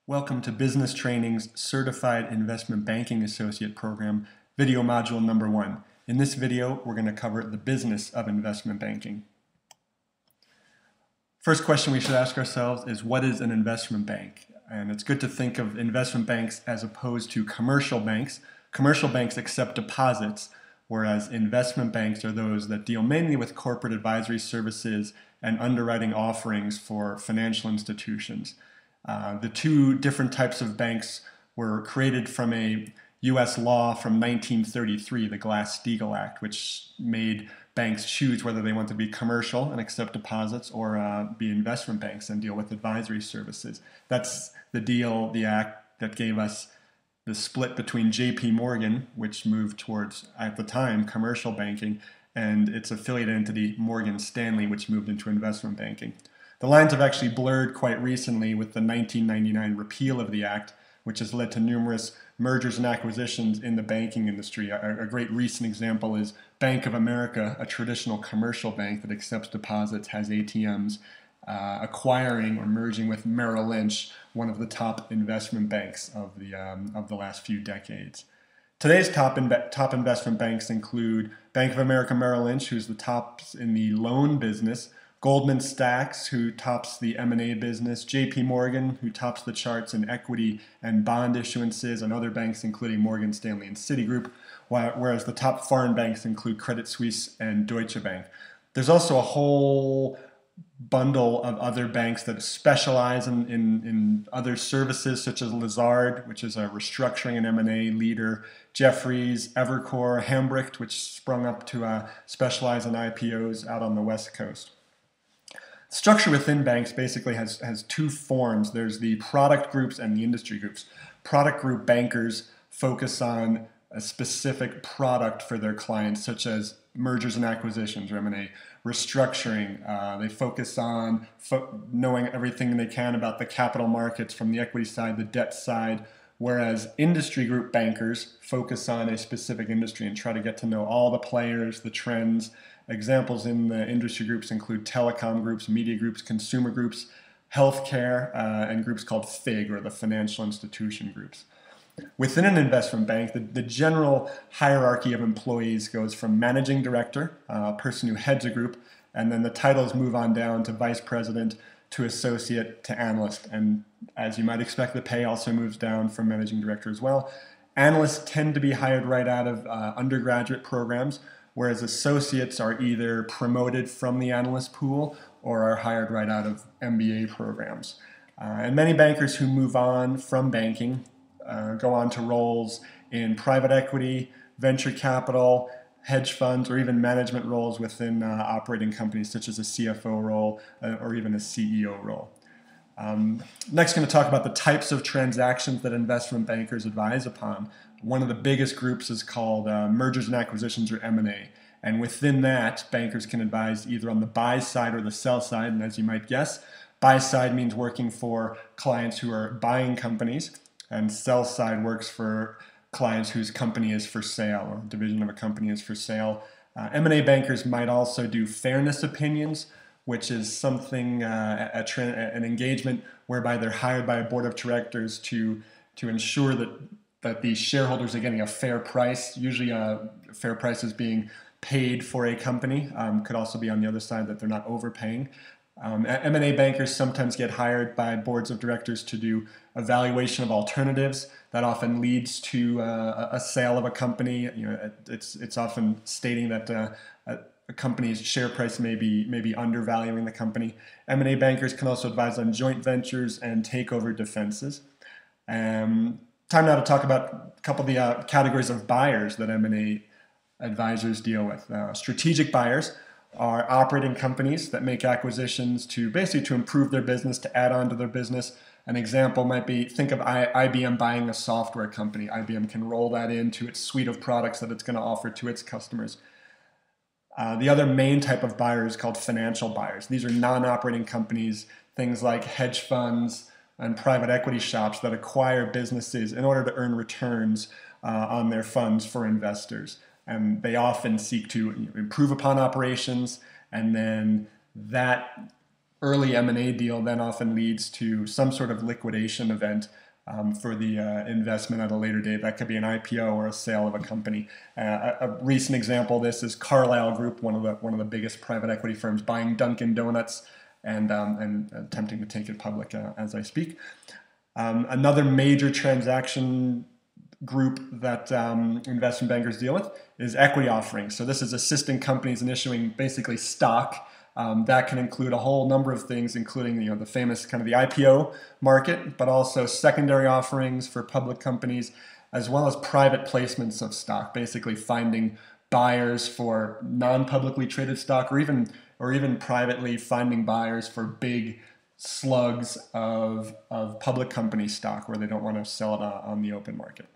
Welcome to Business Training's Certified Investment Banking Associate Program, video module number 1. In this video, we're going to cover the business of investment banking. First question we should ask ourselves is, what is an investment bank? And it's good to think of investment banks as opposed to commercial banks. Commercial banks accept deposits, whereas investment banks are those that deal mainly with corporate advisory services and underwriting offerings for financial institutions. The two different types of banks were created from a U.S. law from 1933, the Glass-Steagall Act, which made banks choose whether they want to be commercial and accept deposits or be investment banks and deal with advisory services. That's the act that gave us the split between J.P. Morgan, which moved towards, at the time, commercial banking, and its affiliate entity, Morgan Stanley, which moved into investment banking. The lines have actually blurred quite recently with the 1999 repeal of the act, which has led to numerous mergers and acquisitions in the banking industry. A great recent example is Bank of America, a traditional commercial bank that accepts deposits, has ATMs, acquiring or merging with Merrill Lynch, one of the top investment banks of the last few decades. Today's top investment banks include Bank of America Merrill Lynch, who's the top in the loan business, Goldman Sachs, who tops the M&A business, J.P. Morgan, who tops the charts in equity and bond issuances, and other banks including Morgan Stanley and Citigroup, whereas the top foreign banks include Credit Suisse and Deutsche Bank. There's also a whole bundle of other banks that specialize in other services, such as Lazard, which is a restructuring and M&A leader, Jefferies, Evercore, Hambrecht, which sprung up to specialize in IPOs out on the West Coast. Structure within banks basically has two forms. There's the product groups and the industry groups. Product group bankers focus on a specific product for their clients, such as mergers and acquisitions or M&A, restructuring. They focus on knowing everything they can about the capital markets from the equity side, the debt side, whereas industry group bankers focus on a specific industry and try to get to know all the players, the trends. Examples in the industry groups include telecom groups, media groups, consumer groups, healthcare, and groups called FIG, or the financial institution groups. Within an investment bank, the general hierarchy of employees goes from managing director, a person who heads a group, and then the titles move on down to vice president, to associate, to analyst. And as you might expect, the pay also moves down from managing director as well. Analysts tend to be hired right out of undergraduate programs, whereas associates are either promoted from the analyst pool or are hired right out of MBA programs. And many bankers who move on from banking go on to roles in private equity, venture capital, hedge funds, or even management roles within operating companies, such as a CFO role or even a CEO role. Next, going to talk about the types of transactions that investment bankers advise upon. One of the biggest groups is called mergers and acquisitions, or M&A. And within that, bankers can advise either on the buy side or the sell side. And as you might guess, buy side means working for clients who are buying companies, and sell side works for clients whose company is for sale or division of a company is for sale. M&A bankers might also do fairness opinions, which is something, an engagement whereby they're hired by a board of directors to ensure that the shareholders are getting a fair price. Usually a fair price is being paid for a company. Could also be on the other side, that they're not overpaying. M&A bankers sometimes get hired by boards of directors to do evaluation of alternatives. That often leads to a sale of a company. It's often stating that a company's share price may be undervaluing the company. M&A bankers can also advise on joint ventures and takeover defenses. Time now to talk about a couple of the categories of buyers that M&A advisors deal with. Strategic buyers are operating companies that make acquisitions to improve their business, to add on to their business. An example might be, think of IBM buying a software company. IBM can roll that into its suite of products that it's going to offer to its customers. The other main type of buyer is called financial buyers. These are non-operating companies, things like hedge funds and private equity shops that acquire businesses in order to earn returns on their funds for investors. And they often seek to improve upon operations, and then that early M&A deal then often leads to some sort of liquidation event for the investment at a later date. That could be an IPO or a sale of a company. A recent example of this is Carlyle Group, one of the biggest private equity firms, buying Dunkin' Donuts and attempting to take it public as I speak. Another major transaction group that investment bankers deal with is equity offerings. So this is assisting companies in issuing basically stock. That can include a whole number of things, including the famous kind of the IPO market, but also secondary offerings for public companies, as well as private placements of stock, basically finding buyers for non-publicly traded stock, or even privately finding buyers for big slugs of public company stock where they don't want to sell it on the open market.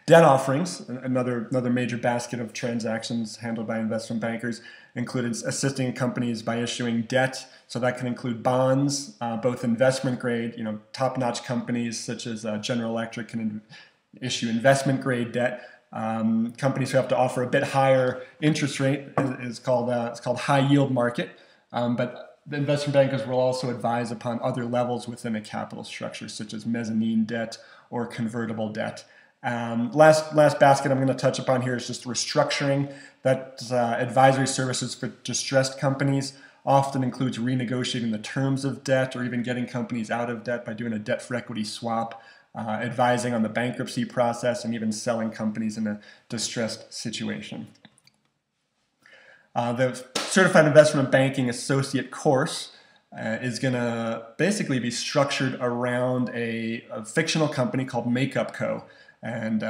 Debt offerings, another major basket of transactions handled by investment bankers, included assisting companies by issuing debt. So that can include bonds, both investment grade, top-notch companies such as General Electric can issue investment grade debt. Companies who have to offer a bit higher interest rate is called high yield market. But the investment bankers will also advise upon other levels within a capital structure, such as mezzanine debt or convertible debt. Last basket I'm going to touch upon here is just restructuring. That's advisory services for distressed companies. Often includes renegotiating the terms of debt or even getting companies out of debt by doing a debt for equity swap, advising on the bankruptcy process, and even selling companies in a distressed situation. The Certified Investment Banking Associate course is going to basically be structured around a fictional company called Makeup Co. And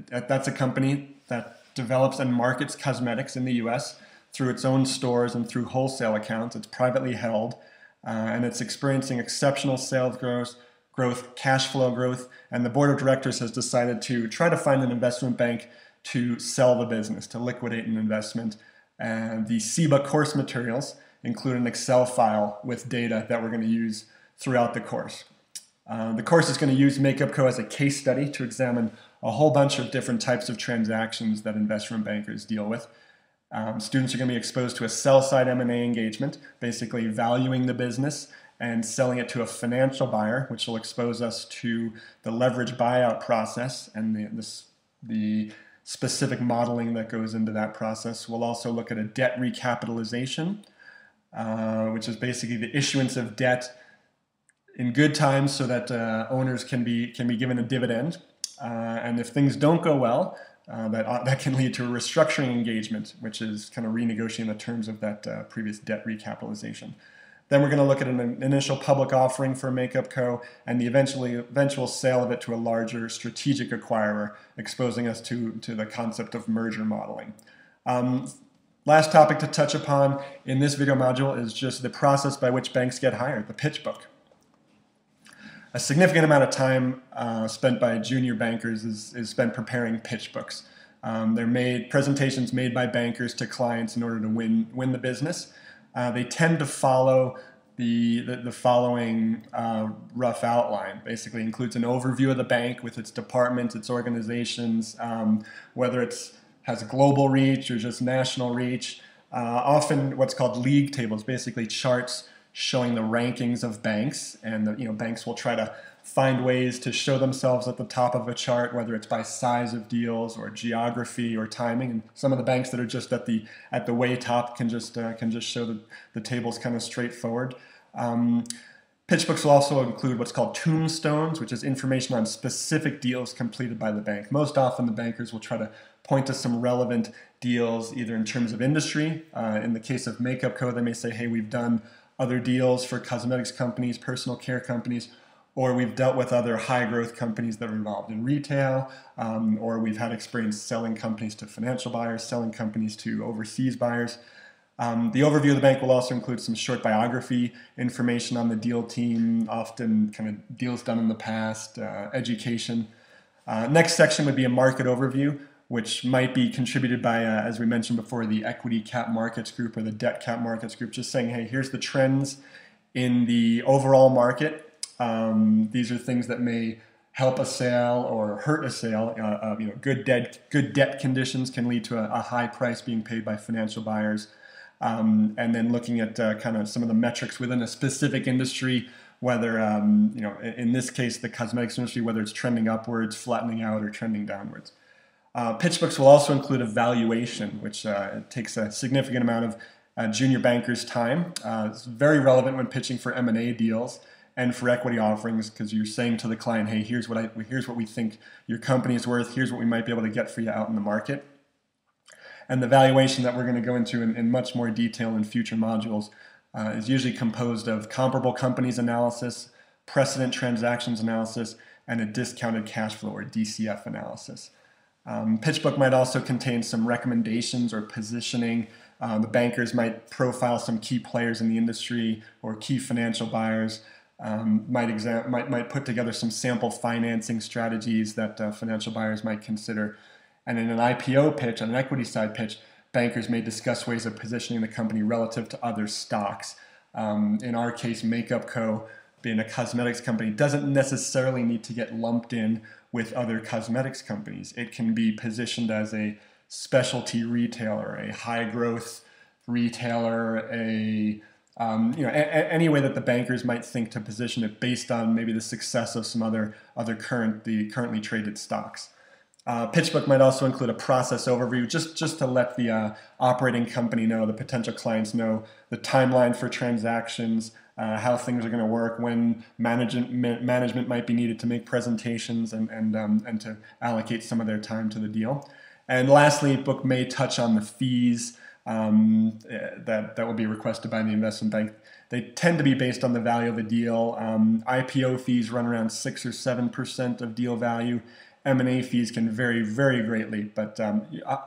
that's a company that develops and markets cosmetics in the U.S. through its own stores and through wholesale accounts. It's privately held, and it's experiencing exceptional sales growth, cash flow growth, and the board of directors has decided to try to find an investment bank to sell the business, to liquidate an investment. And the CIBA course materials include an Excel file with data that we're going to use throughout the course. The course is going to use Makeup Co. as a case study to examine a whole bunch of different types of transactions that investment bankers deal with. Students are going to be exposed to a sell-side M&A engagement, basically valuing the business and selling it to a financial buyer, which will expose us to the leverage buyout process and the specific modeling that goes into that process. We'll also look at a debt recapitalization, which is basically the issuance of debt in good times so that owners can be given a dividend. And if things don't go well, that can lead to a restructuring engagement, which is kind of renegotiating the terms of that previous debt recapitalization. Then we're going to look at an initial public offering for Makeup Co. and the eventual sale of it to a larger strategic acquirer, exposing us to the concept of merger modeling. Last topic to touch upon in this video module is just the process by which banks get hired, the pitch book. A significant amount of time spent by junior bankers is spent preparing pitch books. They're presentations made by bankers to clients in order to win the business. They tend to follow the following rough outline. Basically includes an overview of the bank with its departments, its organizations, whether it has a global reach or just national reach. Often what's called league tables, basically charts showing the rankings of banks, and banks will try to find ways to show themselves at the top of a chart, whether it's by size of deals or geography or timing. And some of the banks that are just at the way top can just show the tables kind of straightforward. Pitch books will also include what's called tombstones, which is information on specific deals completed by the bank. Most often the bankers will try to point to some relevant deals, either in terms of industry. In the case of Makeup Co., they may say, hey, we've done other deals for cosmetics companies, personal care companies, or we've dealt with other high growth companies that are involved in retail, or we've had experience selling companies to financial buyers, selling companies to overseas buyers. The overview of the bank will also include some short biography information on the deal team, often kind of deals done in the past, education. Next section would be a market overview, which might be contributed by, as we mentioned before, the equity cap markets group or the debt cap markets group, just saying, hey, here's the trends in the overall market. These are things that may help a sale or hurt a sale. Good debt conditions can lead to a high price being paid by financial buyers. and then looking at kind of some of the metrics within a specific industry, whether, in this case, the cosmetics industry, whether it's trending upwards, flattening out, or trending downwards. Pitch books will also include a valuation, which takes a significant amount of junior bankers' time. It's very relevant when pitching for M&A deals and for equity offerings, because you're saying to the client, hey, here's what we think your company is worth, here's what we might be able to get for you out in the market. And the valuation that we're going to go into in much more detail in future modules is usually composed of comparable companies analysis, precedent transactions analysis, and a discounted cash flow, or DCF, analysis. Pitch book might also contain some recommendations or positioning. The bankers might profile some key players in the industry or key financial buyers. Might put together some sample financing strategies that financial buyers might consider. And in an IPO pitch, on an equity side pitch, bankers may discuss ways of positioning the company relative to other stocks. In our case, Makeup Co., being a cosmetics company, doesn't necessarily need to get lumped in with other cosmetics companies. It can be positioned as a specialty retailer, a high growth retailer, any way that the bankers might think to position it based on maybe the success of some other currently traded stocks. Pitch book might also include a process overview, just to let the operating company know, the potential clients know, the timeline for transactions, how things are going to work, when management might be needed to make presentations and to allocate some of their time to the deal. And lastly, book may touch on the fees that will be requested by the investment bank. They tend to be based on the value of the deal. IPO fees run around 6 or 7% of deal value. M&A fees can vary very greatly, but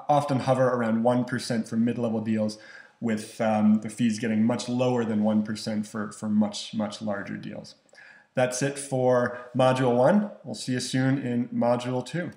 often hover around 1% for mid-level deals, with the fees getting much lower than 1% for much larger deals. That's it for Module 1. We'll see you soon in Module 2.